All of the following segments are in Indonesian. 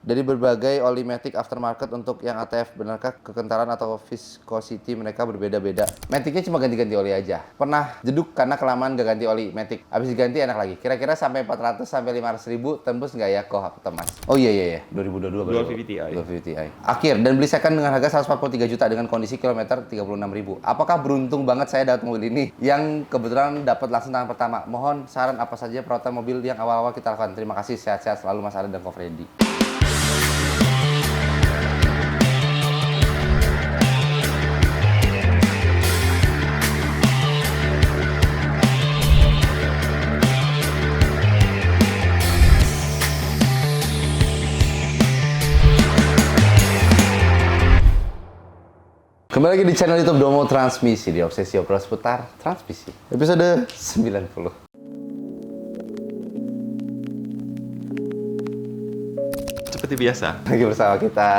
dari berbagai oli Matic aftermarket untuk yang ATF. Benarkah kekentalan atau viscosity mereka berbeda-beda? Maticnya cuma ganti-ganti oli aja. Pernah jeduk karena kelamaan gak ganti oli Matic. Habis diganti enak lagi. Kira-kira sampai 400 sampai 500 ribu tembus nggak ya kok Mas? Oh iya 2022 baru. 250 Ti. Akhir dan beli second dengan harga 143 juta dengan kondisi kilometer 36.000. Apakah beruntung banget saya dapat mobil ini yang kebetulan dapat langsung tangan pertama? Mohon saran apa saja perawatan mobil yang awal-awal kita lakukan. Terima kasih, sehat-sehat selalu Mas Arya dan Ko Freddy. Kembali lagi di channel YouTube Domo Transmisi di Obsesi Obrolan Seputar Transmisi episode 90. Seperti biasa. Lagi bersama kita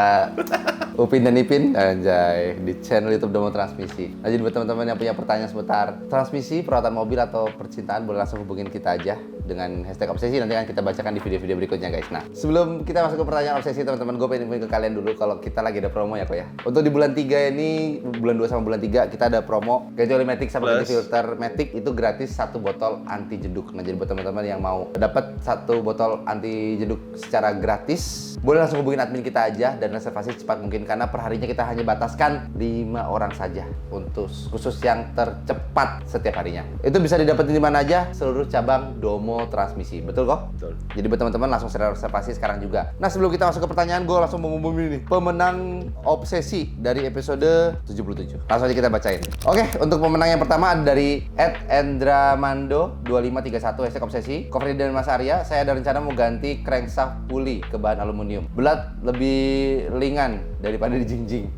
Upin dan Ipin anjay di channel YouTube Domo Transmisi. Nah, jadi buat teman-teman yang punya pertanyaan seputar transmisi, perawatan mobil atau percintaan boleh langsung hubungin kita aja dengan hashtag obsesi, nanti akan kita bacakan di video-video berikutnya guys. Nah, sebelum kita masuk ke pertanyaan obsesi teman-teman, gue pengen ke kalian dulu kalau kita lagi ada promo ya kok ya. Untuk di bulan 3 ini, bulan 2 sama bulan 3 kita ada promo ganti oli Matic sama ganti filter Matic itu gratis 1 botol anti jeduk. Nah, jadi buat teman-teman yang mau dapat 1 botol anti jeduk secara gratis, boleh langsung hubungin admin kita aja dan reservasi secepat mungkin karena perharinya kita hanya bataskan 5 orang saja untuk khusus yang tercepat setiap harinya. Itu bisa didapetin di mana aja, seluruh cabang Domo Transmisi. Betul kok? Betul. Jadi buat teman-teman langsung reservasi sekarang juga. Nah, sebelum kita masuk ke pertanyaan, gue langsung mengumumin nih pemenang obsesi dari episode 77. Langsung aja kita bacain. Oke, untuk pemenang yang pertama ada dari @endramando2531 #obsesi. Ko Freddy dan Mas Arya, saya ada rencana mau ganti crankshaft puli ke bahan aluminium. Berat lebih ringan daripada dijingjing.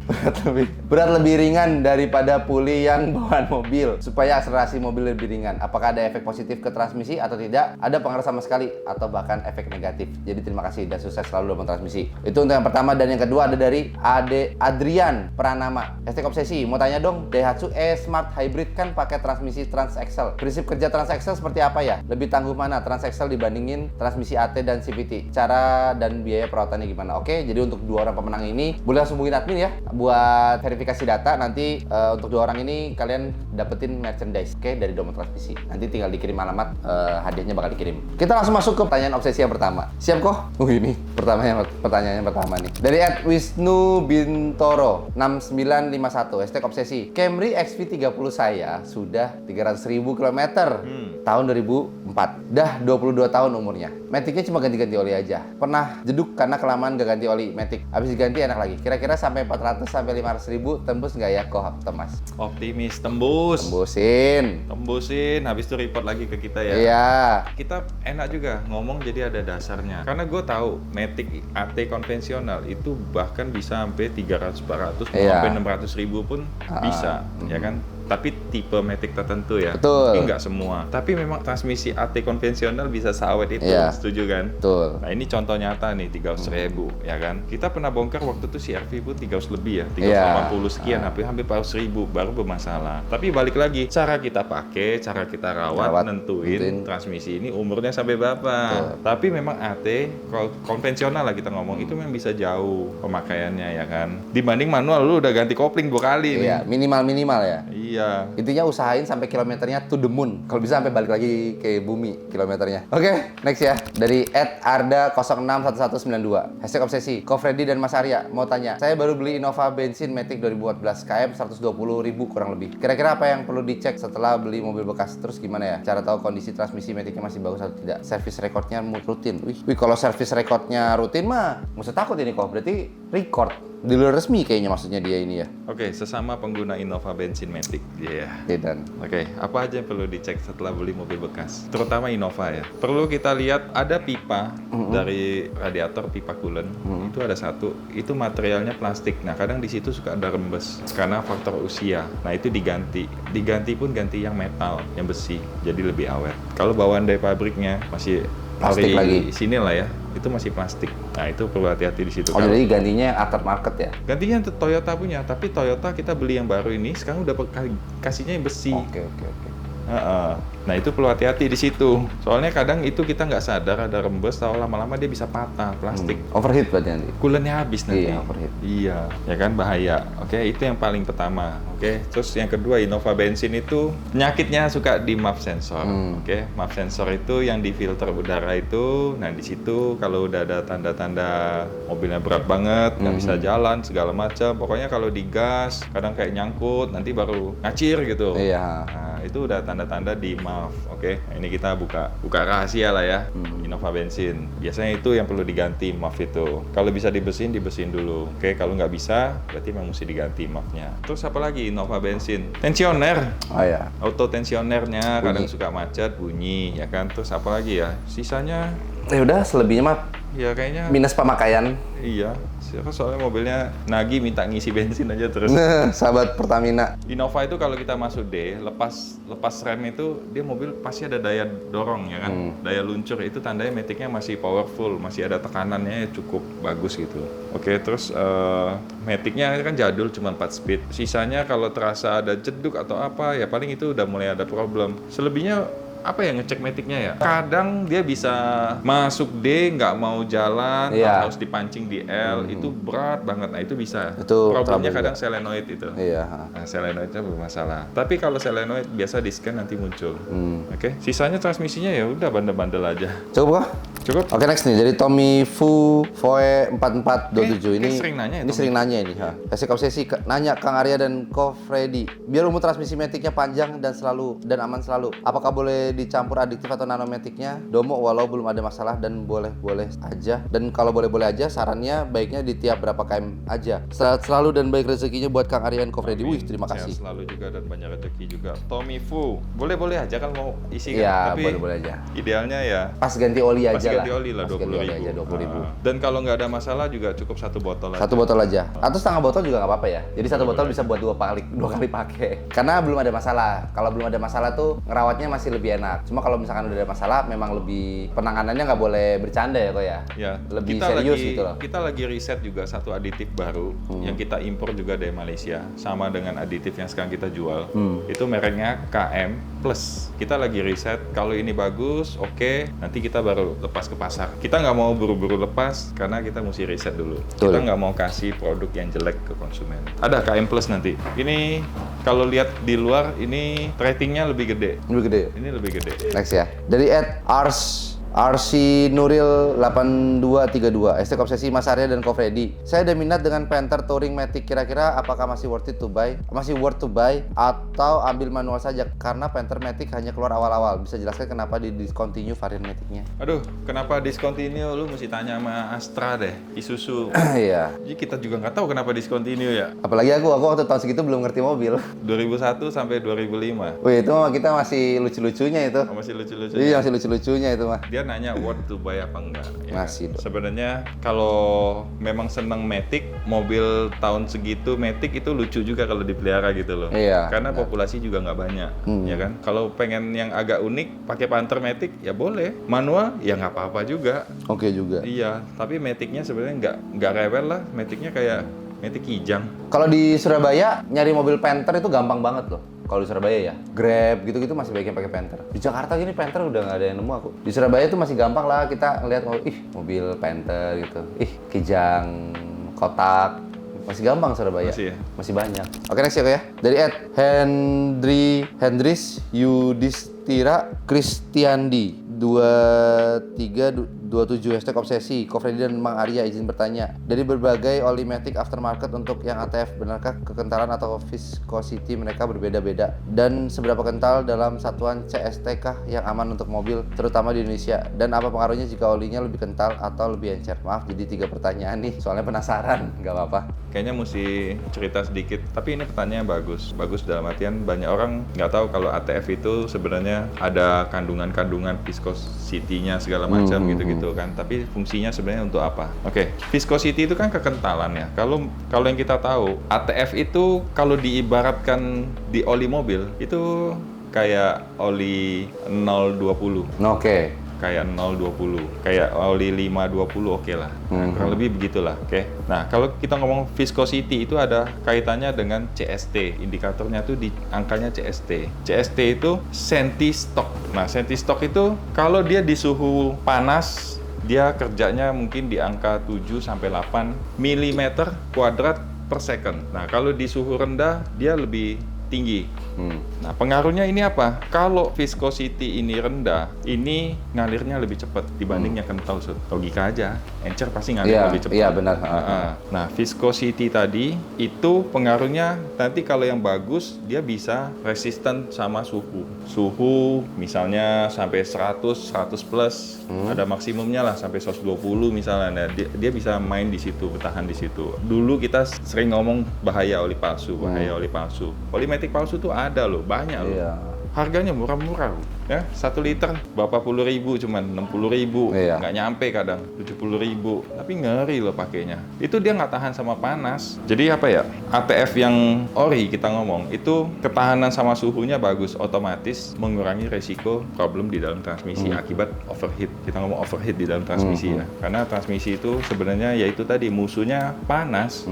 Berat lebih ringan daripada puli yang bawaan mobil supaya akselerasi mobil lebih ringan. Apakah ada efek positif ke transmisi atau tidak? Ada pengaruh sama sekali atau bahkan efek negatif. Jadi terima kasih dan sukses selalu dalam transmisi. Itu untuk yang pertama. Dan yang kedua ada dari Adrian Pranama #obsesi. Mau tanya dong, Daihatsu E-Smart Hybrid kan pakai transmisi transaxle. Prinsip kerja transaxle seperti apa ya? Lebih tangguh mana transaxle dibandingin transmisi AT dan CVT? Cara dan biaya perawatannya gimana? Oke, jadi untuk 2 orang pemenang ini boleh langsung hubungin admin ya buat verifikasi data. Nanti untuk 2 orang ini kalian dapetin merchandise, oke, dari Domo Transmisi. Nanti tinggal dikirim alamat, hadiahnya bakal dikirim. Kita langsung masuk ke pertanyaan obsesi yang pertama. Siap kok? Ini pertanyaan yang pertama nih. Dari @Wisnu Bintoro 6951 #obsesi. Camry XV30 saya sudah 300.000 km tahun 2004. Dah 22 tahun umurnya. Maticnya cuma ganti-ganti oli aja. Pernah jeduk karena kelamaan gak ganti oli Matic. Habis diganti enak lagi. Kira-kira sampai 400 sampai 500 ribu tembus nggak ya kok Mas? Optimis, tembus. Tembusin, habis itu report lagi ke kita ya. Iya. Kita enak juga ngomong jadi ada dasarnya. Karena gue tahu Matic AT konvensional itu bahkan bisa sampai 300-400, sampai 600 ribu pun bisa, ya kan? Tapi tipe Matic tertentu ya. Betul. Tapi nggak semua. Tapi memang transmisi AT konvensional bisa sawet itu, setuju kan? Betul. Nah ini contoh nyata nih, 300.000 ya kan? Kita pernah bongkar waktu itu CR-V pun 300 lebih ya, 380 sekian, hampir 400.000 baru bermasalah. Tapi balik lagi, cara kita pakai, cara kita rawat nentuin transmisi ini umurnya sampai berapa. Tapi memang AT konvensional lah kita ngomong, itu memang bisa jauh pemakaiannya ya kan? Dibanding manual, lu udah ganti kopling 2 kali nih. Minimal ya. Iya. Intinya usahain sampai kilometernya to the moon. Kalau bisa sampai balik lagi ke bumi kilometernya. Oke, next ya. Dari @arda061192 #obsesi. Ko Freddy dan Mas Arya mau tanya. Saya baru beli Innova bensin Matic 2014 km 120.000 kurang lebih. Kira-kira apa yang perlu dicek setelah beli mobil bekas? Terus gimana ya? Cara tahu kondisi transmisi Maticnya masih bagus atau tidak? Servis recordnya rutin. Wih, kalau servis recordnya rutin mah nggak usah takut ini kok. Berarti record dealer resmi kayaknya maksudnya dia ini ya. Oke, sesama pengguna Innova bensin Matic. Iya. Dan Oke, apa aja yang perlu dicek setelah beli mobil bekas? Terutama Innova ya. Perlu kita lihat ada pipa dari radiator, pipa coolant. Itu ada satu, itu materialnya plastik. Nah, kadang di situ suka ada rembes karena faktor usia. Nah, itu diganti. Diganti pun ganti yang metal, yang besi. Jadi lebih awet. Kalau bawaan dari pabriknya masih plastik lagi sini lah ya, itu masih plastik. Nah, itu perlu hati-hati di situ. Oh, jadi gantinya aftermarket ya? Gantinya Toyota punya, tapi Toyota kita beli yang baru ini sekarang udah kasihnya yang besi. Oke. Nah itu perlu hati-hati di situ. Soalnya kadang itu kita nggak sadar ada rembes, tahu lama-lama dia bisa patah plastik. Overheat berarti nanti. Coolant-nya habis nanti. Iya, overheat. Iya, ya kan bahaya. Oke, itu yang paling pertama. Oke, terus yang kedua Innova bensin itu penyakitnya suka di MAF sensor. Oke, MAF sensor itu yang di filter udara itu. Nah di situ kalau udah ada tanda-tanda mobilnya berat banget, nggak bisa jalan segala macam. Pokoknya kalau digas kadang kayak nyangkut, nanti baru ngacir gitu. Iya. Nah, itu udah tanda-tanda di MAF. Oke, nah, ini kita buka rahasia lah ya. Innova bensin. Biasanya itu yang perlu diganti MAF itu. Kalau bisa dibersihin dulu. Oke, kalau nggak bisa berarti memang mesti diganti MAF-nya. Terus apa lagi Innova bensin? Tensioner. Oh ya. Auto tensionernya Bunyi. kadang suka macet, bunyi, ya kan. Terus apa lagi ya? Sisanya Ya udah, selebihnya mah ya kayaknya minus pemakaian. iya. Soalnya mobilnya nagih minta ngisi bensin aja terus. Sahabat Pertamina. Innova itu kalau kita masuk D, lepas rem itu dia mobil pasti ada daya dorong ya kan, daya luncur itu tandanya maticnya masih powerful, masih ada tekanannya cukup bagus gitu. Oke, terus maticnya kan jadul cuma 4 speed. Sisanya kalau terasa ada jeduk atau apa ya paling itu udah mulai ada problem. Selebihnya apa ya ngecek maticnya ya? Kadang dia bisa masuk D nggak mau jalan, Iya. harus dipancing di L, itu berat banget. Nah itu bisa. Itu Problemnya trouble kadang juga. solenoid itu. Iya. Nah, solenoidnya bermasalah. Tapi kalau solenoid biasa di scan nanti muncul. Oke, sisanya transmisinya ya udah bandel-bandel aja. Cukup kah? Cukup. Oke, next nih dari Tommy Fu Foe 4427 ini. sering nanya ya, Ini Tommy. sering nanya ini, ha. Kasih obsesi nanya Kang Arya dan Ko Freddy. Biar umur transmisi maticnya panjang dan aman selalu. Apakah boleh dicampur adiktif atau nanomaticnya? Domo walau belum ada masalah dan boleh-boleh aja. Dan kalau boleh-boleh aja, sarannya baiknya di tiap berapa km aja. Sehat selalu dan baik rezekinya buat Kang Arya dan Ko Freddy. Wih, terima Sehat kasih. selalu juga dan banyak rezeki juga. Tommy Fu, boleh-boleh aja kan mau isi kan? Iya, Tapi boleh-boleh aja. idealnya ya Pas ganti oli pas aja ganti lah. oli lah Pas ganti 20.000. oli aja 20.000. Dan kalau nggak ada masalah juga cukup 1 botol aja. 1 botol aja. Atau setengah botol juga nggak apa-apa ya. Jadi 1 botol bisa buat 2 kali pakai. Karena belum ada masalah. Kalau belum ada masalah tuh ngerawatnya masih lebih enak. Cuma kalau misalkan udah ada masalah, memang lebih penanganannya nggak boleh bercanda ya kok ya. Ya, Lebih kita serius lagi, gitu loh. Kita lagi riset juga satu aditif baru yang kita impor juga dari Malaysia, sama dengan aditif yang sekarang kita jual. Itu mereknya KM Plus. Kita lagi riset kalau ini bagus, oke, nanti kita baru lepas ke pasar. Kita nggak mau buru-buru lepas karena kita mesti riset dulu. Betul. Kita nggak mau kasih produk yang jelek ke konsumen. Ada KM Plus nanti. Ini kalau lihat di luar ini ratingnya lebih gede. Lebih gede. Ini lebih gede. Next ya. Dari RC Nuril 8232 ST Obsesi Mas Arya dan Ko Freddy. Saya ada minat dengan Panther Touring Matic. Kira-kira apakah masih worth to buy atau ambil manual saja karena Panther Matic hanya keluar awal-awal. Bisa jelaskan kenapa di discontinue varian Matic-nya? Aduh, kenapa discontinue? Lu mesti tanya sama Astra deh, Isuzu. Iya. Jadi kita juga nggak tahu kenapa discontinue ya. Apalagi aku waktu tahun segitu belum ngerti mobil. 2001 sampai 2005. Wih, itu mah kita masih lucu-lucunya itu. Oh, masih lucu-lucu. Iya, masih lucu-lucunya itu mah. Dia nanya worth to buy apa enggak. Ya Masih, kan? dong. Sebenarnya kalau memang seneng Matic, mobil tahun segitu Matic itu lucu juga kalau dipelihara gitu loh. Iya, Karena benar. populasi juga nggak banyak, ya kan. Kalau pengen yang agak unik, pakai Panther Matic ya boleh. Manual ya nggak apa-apa juga. Oke juga. Iya, tapi Matic-nya sebenarnya nggak rewel lah. Matic-nya kayak Matic Kijang. Kalau di Surabaya nyari mobil Panther itu gampang banget loh. Kalau di Surabaya ya, Grab gitu-gitu masih banyak yang pakai Panther. Di Jakarta gini Panther udah nggak ada yang nemu aku. Di Surabaya itu masih gampang lah kita ngeliat mobil Panther gitu. Kijang kotak. Masih gampang Surabaya. Masih ya? Masih banyak. Oke, next ya kok ya. Dari Hendris Yudhistira Kristiandi 2327 hashtag obsesi. Ko Freddy dan Mang Arya izin bertanya, dari berbagai oli matic aftermarket untuk yang ATF, benarkah kekentalan atau viscosity mereka berbeda-beda, dan seberapa kental dalam satuan CST kah yang aman untuk mobil terutama di Indonesia, dan apa pengaruhnya jika olinya lebih kental atau lebih encer? Maaf jadi 3 pertanyaan nih, soalnya penasaran. Nggak apa-apa. Kayaknya mesti cerita sedikit, tapi ini pertanyaan bagus dalam artian banyak orang nggak tahu kalau ATF itu sebenarnya ada kandungan-kandungan viscosity-nya segala macam gitu-gitu kan, tapi fungsinya sebenarnya untuk apa? Oke, viscosity itu kan kekentalan ya. Kalau yang kita tahu ATF itu kalau diibaratkan di oli mobil itu kayak oli 020. Oke. kayak 020, kayak oli 520 oke lah. Nah, kurang lebih begitulah, oke. Nah, kalau kita ngomong viscosity itu ada kaitannya dengan CST, indikatornya tuh di angkanya CST. CST itu centistock. Nah, centistock itu kalau dia di suhu panas, dia kerjanya mungkin di angka 7 sampai 8 mm kuadrat per second. Nah, kalau di suhu rendah dia lebih tinggi. Nah, pengaruhnya ini apa? Kalau viscosity ini rendah, ini ngalirnya lebih cepat dibanding yang kental, Sud. Logika aja, encer pasti ngalir lebih cepat. Iya, benar. Nah, viscosity tadi itu pengaruhnya nanti kalau yang bagus dia bisa resisten sama suhu. Suhu misalnya sampai 100, 100 plus, ada maksimumnya lah sampai 120 misalnya. Nah, dia bisa main di situ, bertahan di situ. Dulu kita sering ngomong bahaya oli palsu, bahaya oli palsu. Olimetik palsu tuh ada loh, banyak loh. Iya. Harganya murah-murah loh. Ya, 1 liter berapa puluh ribu, cuman 60 ribu, Iya. nggak nyampe kadang 70 ribu, tapi ngeri loh pakainya. Itu dia nggak tahan sama panas. Jadi apa ya, ATF yang ori kita ngomong, itu ketahanan sama suhunya bagus, otomatis mengurangi resiko problem di dalam transmisi akibat overheat. Kita ngomong overheat di dalam transmisi ya, karena transmisi itu sebenarnya yaitu tadi musuhnya panas.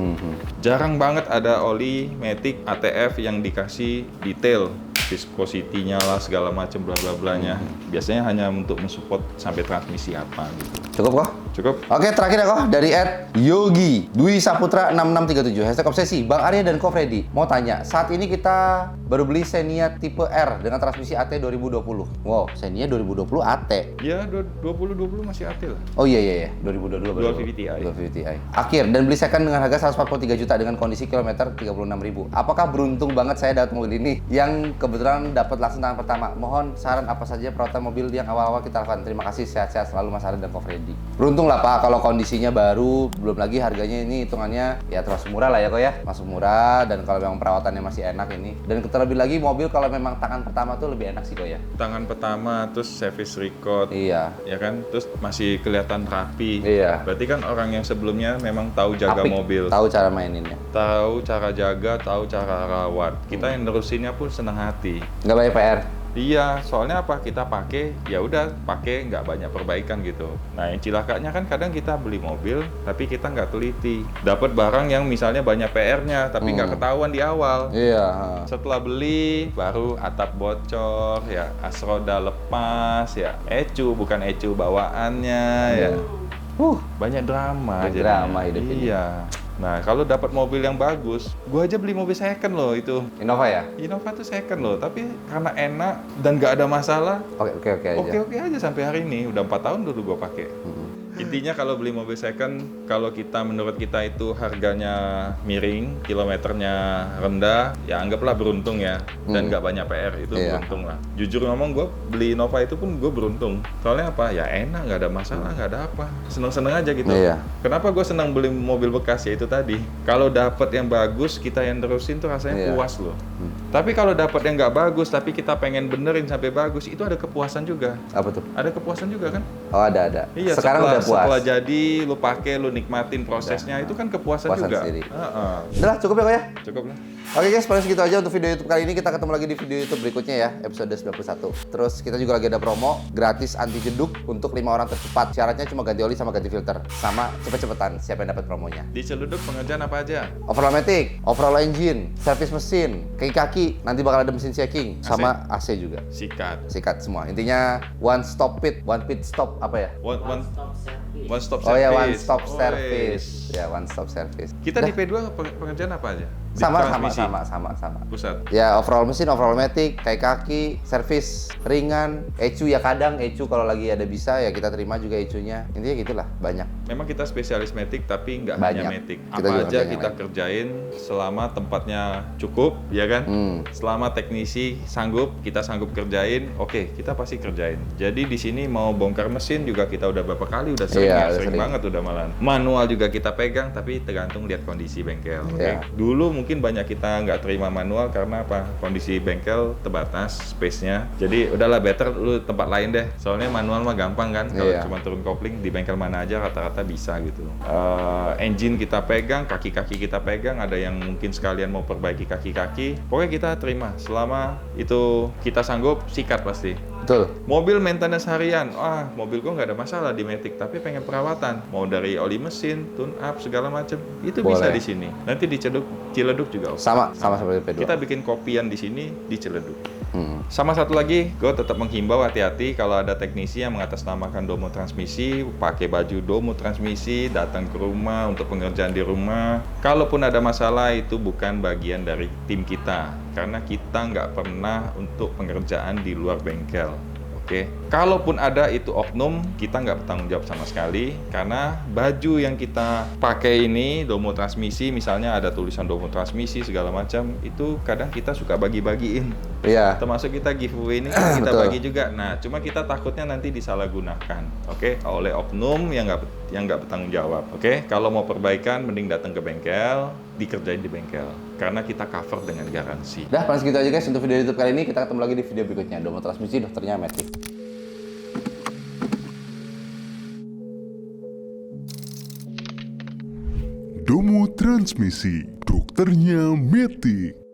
Jarang banget ada oli matic ATF yang dikasih detail viscosity-nya lah segala macam bla bla blanya. Biasanya hanya untuk mensupport sampai transmisi apa gitu. Cukup kok? Cukup? Oke, terakhir ya kok dari @yogi Dwi Saputra 6637 #obsesi. Bang Arya dan Ko Freddy mau tanya, saat ini kita baru beli Xenia tipe R dengan transmisi AT 2020. Wow, Xenia 2020 AT. Ya 2020 masih AT lah. Oh iya 2022 baru. Dual VVT-i. Dual VVT-i. Akhir dan beli second dengan harga 143 juta dengan kondisi kilometer 36.000. Apakah beruntung banget saya dapat mobil ini yang kebetulan dapat langsung tangan pertama? Mohon saran apa saja perawatan mobil yang awal-awal kita lakukan. Terima kasih, sehat-sehat selalu Mas Arya dan Ko Freddy. Beruntung lah Pak kalau kondisinya baru, belum lagi harganya ini hitungannya ya termasuk murah lah ya kok ya. Masuk murah dan kalau memang perawatannya masih enak ini. Dan terlebih lagi mobil kalau memang tangan pertama tuh lebih enak sih kok ya. Tangan pertama, terus service record. Iya. Ya kan, terus masih kelihatan rapi. Iya. Berarti kan orang yang sebelumnya memang tahu jaga Apik, mobil, tahu cara maininnya. tahu cara jaga, tahu cara rawat. Kita yang nerusinnya pun senang hati. Nggak banyak PR. Iya, soalnya apa? Kita pakai, ya udah pakai nggak banyak perbaikan gitu. Nah, yang cilakanya kan kadang kita beli mobil, tapi kita nggak teliti. Dapat barang yang misalnya banyak PR-nya, tapi nggak ketahuan di awal. Iya. Setelah beli, baru atap bocor, ya as roda lepas, ya bukan ecu bawaannya, ya. Banyak drama. Banyak drama hidup ini. Iya. Nah, kalau dapat mobil yang bagus, gua aja beli mobil second loh itu. Innova ya? Innova tuh second loh, tapi karena enak dan nggak ada masalah, Oke aja. oke aja sampai hari ini. Udah 4 tahun dulu gua pakai. Intinya kalau beli mobil second, kalau kita menurut kita itu harganya miring, kilometernya rendah, ya anggaplah beruntung ya, dan nggak banyak PR, itu Iya. beruntung lah. Jujur ngomong, gue beli Innova itu pun gue beruntung. Soalnya apa? Ya enak, nggak ada masalah, nggak ada apa. Seneng-seneng aja gitu. Iya. Kenapa gue senang beli mobil bekas ya itu tadi. Kalau dapat yang bagus, kita yang terusin tuh rasanya Iya. puas loh. Tapi kalau dapat yang nggak bagus, tapi kita pengen benerin sampai bagus, itu ada kepuasan juga. Apa tuh? Ada kepuasan juga kan? Oh ada. Iya, Sekarang udah puas. setelah jadi, lu pakai, lu nikmatin prosesnya, itu kan kepuasan Puasan juga. sendiri. Heeh. Udah lah, cukup ya kok ya? Cukup lah. Oke guys, paling segitu aja untuk video YouTube kali ini. Kita ketemu lagi di video YouTube berikutnya ya, episode 91. Terus kita juga lagi ada promo gratis anti jeduk untuk 5 orang tercepat. Syaratnya cuma ganti oli sama ganti filter. Sama cepet-cepetan, siapa yang dapat promonya. Di Celuduk pengerjaan apa aja? Overall matic, overall engine, servis mesin, kaki-kaki, nanti bakal ada mesin checking, sama AC juga. Sikat semua. Intinya one stop pit stop apa ya? One stop service. Oh ya, one stop Oh, service. Ya, one stop service. Kita Dah. di P2 pengerjaan apa aja? Di sama transmisi? sama. Pusat. Ya, overall mesin, overall matic, kaki, servis ringan, ECU ya kadang ECU kalau lagi ada bisa ya kita terima juga ECU-nya. Intinya gitulah, banyak. Memang kita spesialis matic tapi nggak Banyak. hanya matic. Kita Apa juga aja ngerjain kita yang kerjain selama tempatnya cukup, ya kan? Selama teknisi sanggup, kita sanggup kerjain, oke, kita pasti kerjain. Jadi di sini mau bongkar mesin juga kita udah berapa kali, udah sering, Iya, sering banget udah malah. Manual juga kita pegang, tapi tergantung lihat kondisi bengkel. Oke. Iya. Dulu mungkin banyak kita nggak terima manual karena apa? Kondisi bengkel terbatas space-nya. Jadi udahlah better lu tempat lain deh. Soalnya manual mah gampang kan, kalau Iya. cuma turun kopling di bengkel mana aja rata-rata bisa gitu. engine kita pegang, kaki-kaki kita pegang, ada yang mungkin sekalian mau perbaiki kaki-kaki, pokoknya kita terima selama itu kita sanggup, sikat pasti. Betul. Mobil maintenance harian, mobil gua nggak ada masalah di Matic, tapi pengen perawatan, mau dari oli mesin, tune up segala macam, itu bisa Boleh. di sini. Nanti di Ciledug juga oke. Sama seperti P2. Kita bikin kopian di sini di Ciledug. Hmm. Sama satu lagi, gue tetap menghimbau hati-hati kalau ada teknisi yang mengatasnamakan Domo Transmisi, pakai baju Domo Transmisi, datang ke rumah untuk pengerjaan di rumah. Kalaupun ada masalah, itu bukan bagian dari tim kita, karena kita nggak pernah untuk pengerjaan di luar bengkel. Oke, kalaupun ada itu oknum, kita nggak bertanggung jawab sama sekali, karena baju yang kita pakai ini Domo Transmisi, misalnya ada tulisan Domo Transmisi segala macam, itu kadang kita suka bagi-bagiin. Iya. Termasuk kita giveaway ini kan kita Betul. bagi juga. Nah, cuma kita takutnya nanti disalahgunakan, oke, oleh oknum yang nggak bertanggung jawab. Oke, kalau mau perbaikan, mending datang ke bengkel, dikerjain di bengkel, karena kita cover dengan garansi. Udah, paling segitu aja guys untuk video YouTube kali ini. Kita ketemu lagi di video berikutnya. Domo Transmisi, dokternya Matic. Domo Transmisi, dokternya Matic.